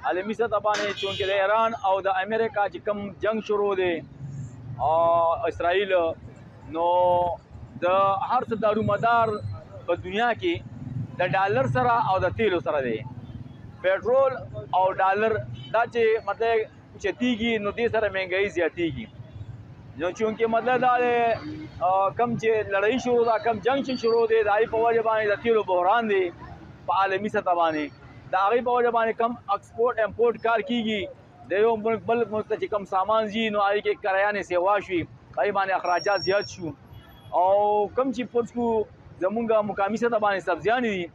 عالمي سطح باندې چونکې د ایران او د امریکا چې کوم جنگ شروع دی اسرائیل، نو د هر څه دارومدار په دنیا کې د ډالر سره او د تیلو سره دی. پټرول او ډالر دا چې مطلب چتیږي نو دې سره مهنګایي زیاتیږي. نو چونکې مطلب دا دی کم چې لړۍ شروع ده، کم جنگ چې شروع دی، د هغې په وجه باندې د تیلو بحران دی په عالمي سطح باندې. د هغې په وجه باندې کم اکسپورټ امپورټ کار کیږي، د یو ملک بل ملک ته چې کم سامان ځي نو هغې کې کرایانې سیوا شوي، هغې باندې اخراجات زیات شو. او کم چې فرض کړو زمونږ مقامي سطح باندې سبزیانې دي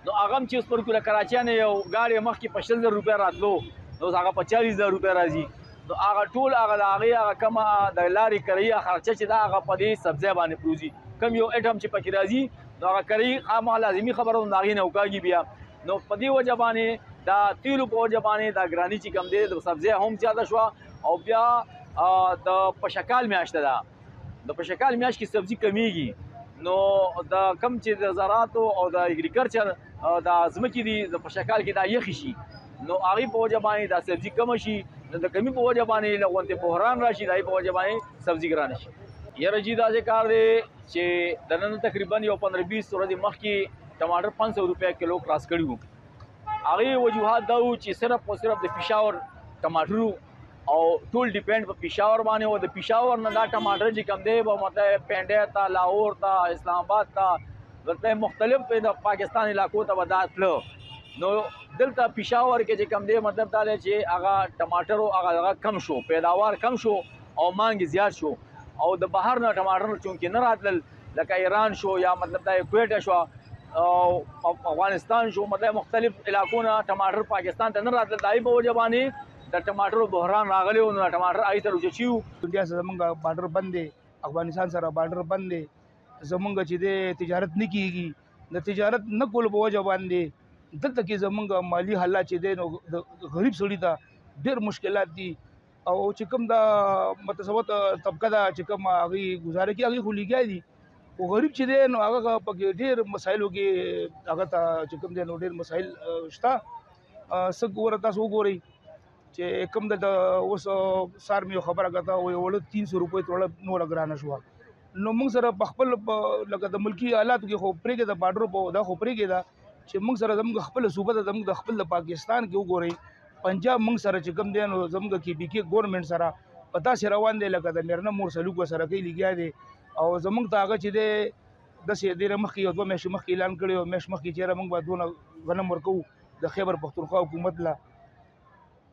نو هغه هم چې اوس فرض کړو له کراچۍ نه یو ګاډی مخکې په 20,000 روپۍ راتلو نو اوس هغه په 40,000 روپۍ راځي. نو هغه ټول هغه د هغې هغه کومه د لارې کرایي خرچه چې ده هغه په دې سبزۍ باندې پروزي. کم یو ایټم چې پکې راځي نو هغه کرایي خامخا لازمي خبره ده، د هغې نه وکاږي بیا. نو په دې وجه باندې د تیلو په وجه باندې دا ګراني چې کوم دی د سبزۍ هم زیاته شوه. او بیا د پشکال میاشت ده، د پشکال میاشت کې سبزي کمیږي، نو د کم چې د زراعتو او د اګریکلچر د ځمکې دي د پشکال کې دا یخې شي نو هغې په وجه باندې دا سبزي کمه شي، نو د کمي په وجه باندې له غونډې بحران راشي، د هغې په وجه باندې سبزي ګرانه شي. یاره جي داسې کار دی چې د نن تقریبا یو 15-20 ورځې مخکې ټماټر 500 روپۍ کیلو کراس کړي وو. هغې وجوهات دا وو چې صرف او صرف د پېښور ټماټر او ټول ډیپینډ په پېښور باندې و. د پېښور نه دا ټماټر چې کوم دی به مطلب پینډۍ ته، لاهور ته، اسلام آباد ته، دلته مختلف د پاکستان علاقو ته به دا تله. نو دلته پېښور کې چې کوم دی مطلب دا دی چې هغه ټماټر هغه کم شو، پیداوار کم شو او مانګ زیات شو. او د بهر نه ټماټر چونکې نه راتلل، لکه ایران شو یا مطلب دا کویټ شو او افغانستان شو، مطلب مختلف علاقو نه ټماټر پاکستان ته نه راتلل، د هغې په وجه باندې د ټماټرو بحران راغلی و. نو ټماټر هغې ته رجوع شي وو. انډیا سره زمونږ بارډر بند دی، افغانستان سره بارډر بند دی، زمونږ چې دی تجارت نه کیږي. د تجارت نه کولو په وجه باندې دلته کې زمونږ مالي حالات چې دی نو د غریب سړي ته ډېر مشکلات دي. او چې کوم د متوسط طبقه ده چې کوم هغې ګزاره کوي هغې خو لګیا دي، خو غریب چې دی نو هغه پکې ډېر مسایلو کې هغه ته چې کوم دی نو ډېر مسایل شته. څه ګوره تاسو وګورئ چې کوم د اوس سار مې خبره کړه وایي وړه 300 روپۍ توړه نوره ګرانه شوه. نو موږ سره په خپل لکه د ملکي حالاتو کې خو پرېږدي د بارډر په دا خو پرېږدي ده چې موږ سره زموږ خپله صوبه ده، زموږ د خپل د پاکستان کې وګورئ پنجاب موږ سره چې کوم دی نو زموږ کې بي کې ګورنمنټ سره په داسې روان دی لکه د میرنه مور سلوک ورسره کوي لګیا دی. او زموږ ته هغه چې دی داسې ډېره مخکې یو 2 میاشتې مخکې اعلان کړی و، میاشت مخکې چېرې موږ به دونه غنم ورکوو د خیبر پښتونخوا حکومت له،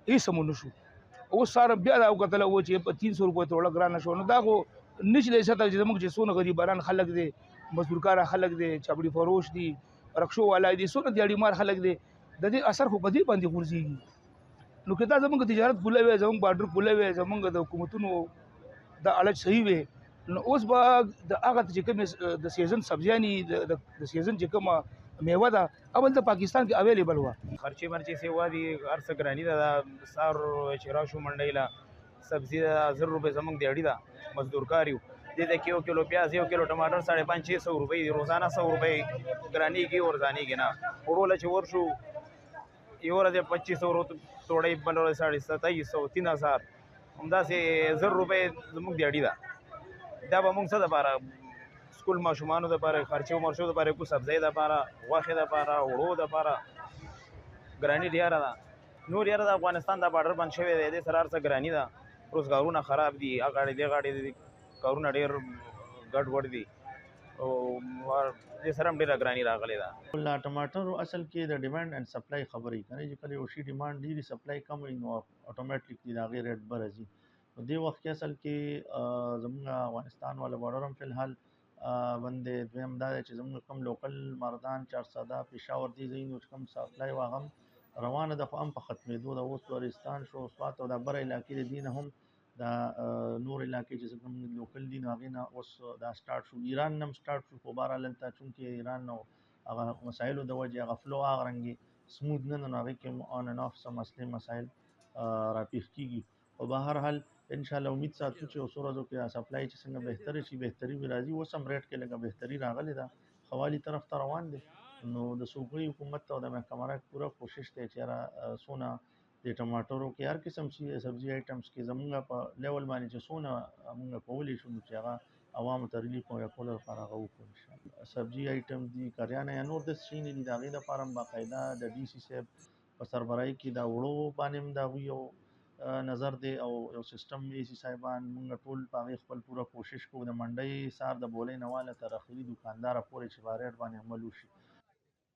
هېڅ هم ونه شو. اوس ساره بیا دا وکتله و چې په 300 روپۍ توړه ګرانه شو. نو دا خو نشلی سطح چې زموږ چې څونه غریبان خلک دی، مزدورکاره خلک دی، چاپړي فروش دي، رکشو والا دي، څونه دیاړیمار خلک دی، د دې اثر خو په دې باندې غورځېږي. نو که دا زموږ تجارت پوله وی، زموږ بارډر پوله وی، زموږ د حکومتونو د الچ صحیح وی، نو اوس به د هغه چې کوم د سیزن سبزیانې د سیزن چې کومه میوه ده اول د پاکستان کې اویلیبل وه. خرچې مرچې سیوا دي، هر څه ګراني ده. سار چې راشو منډۍ له سبزي ده 1000 روپۍ زموږ دیاړي ده، مزدور کار یو. دې ته کې 1 کیلو پیاز 1 کیلو ټماټر 550-600 روپۍ دي، روزانه 100 روپۍ ګرانېږي ورځانېږي نه. وړو له چې ورشو یو ورځ 2500 توړۍ، بل ورځ 2700 3000، همداسې 1000 روپۍ زموږ دیاړي ده. دا به موږ څه دپاره سکول ماشومانو دپاره، خرچو مرچو دپاره، کو سبزۍ دپاره، غوښې دپاره، وړو دپاره ګراني ډېره ده. نور یاره د افغانستان دا بارډر بند شوی دی، دې سره هر څه ګراني ده. روزګارونه خراب دي، هغه غاړې دې غاړې کارونه ډېر ګډوډ دي او دې سره هم ډېره ګراني راغلې ده. لا ټماټر اصل کې د ډیمانډ اینډ سپلای خبرې کوي چې کله یو شي ډیمانډ ډېري سپلای کم وي نو اتوماتیکلی د هغې ریټ به راځي. په دې وخت کې اصل کې زموږ افغانستان والا بارډر هم فلحال بند دی. دویم دا دی چې زموږ کوم لوکل مردان، چارساده، پېښور دې ځایونو چې کوم سپلای وه هغه هم روانه ده، خو هم په ختمېدو ده. اوس بلوچستان شو، سوات او دا بره علاقې د دې نه هم دا نور علاقې چې کوم لوکل دي نو هغې نه اوس دا سټارټ شو. ایران نه هم سټارټ شو، خو بهرحال هلته چونکې ایران نو هغه مسایلو د وجې هغه فلو هغه رنګې سموث نه ده، نو هغې کې آن اینډ آف څه مسلې مسایل راپېښ کېږي. خو بهرحال انشاءالله امید ساتو چې یو څو ورځو کې سپلای چې څنګه بهتره شي، بهتري به راځي. اوس هم ریټ کې لږه بهتري راغلې ده، ښه والي طرف ته روان دی. نو د صوبایي حکومت او د محکمه رای پوره کوشش دی چې یاره څونه د ټماټرو کې هر قسم سبزي آیټمس کې زمونږ په لیول باندې چې څونه مونږ کولی شو چې هغه عوامو ته ریلیف مهیا کولو لپاره هغه وکړو انشاءالله. سبزي آیټم دي کریانه یا نور داسې شیان دي د هغې دپاره هم باقاعده د ډي سي صاحب په سربراهي کې دا وړو باندې هم د هغوی یو نظر دی او یو سیستم اي سي صاحبان مونږ ټول په هغې خپل پوره کوشش کوو د منډۍ سهار د بولۍ نه واله تر اخري دکانداره پورې چې په ریټ باندې عمل وشي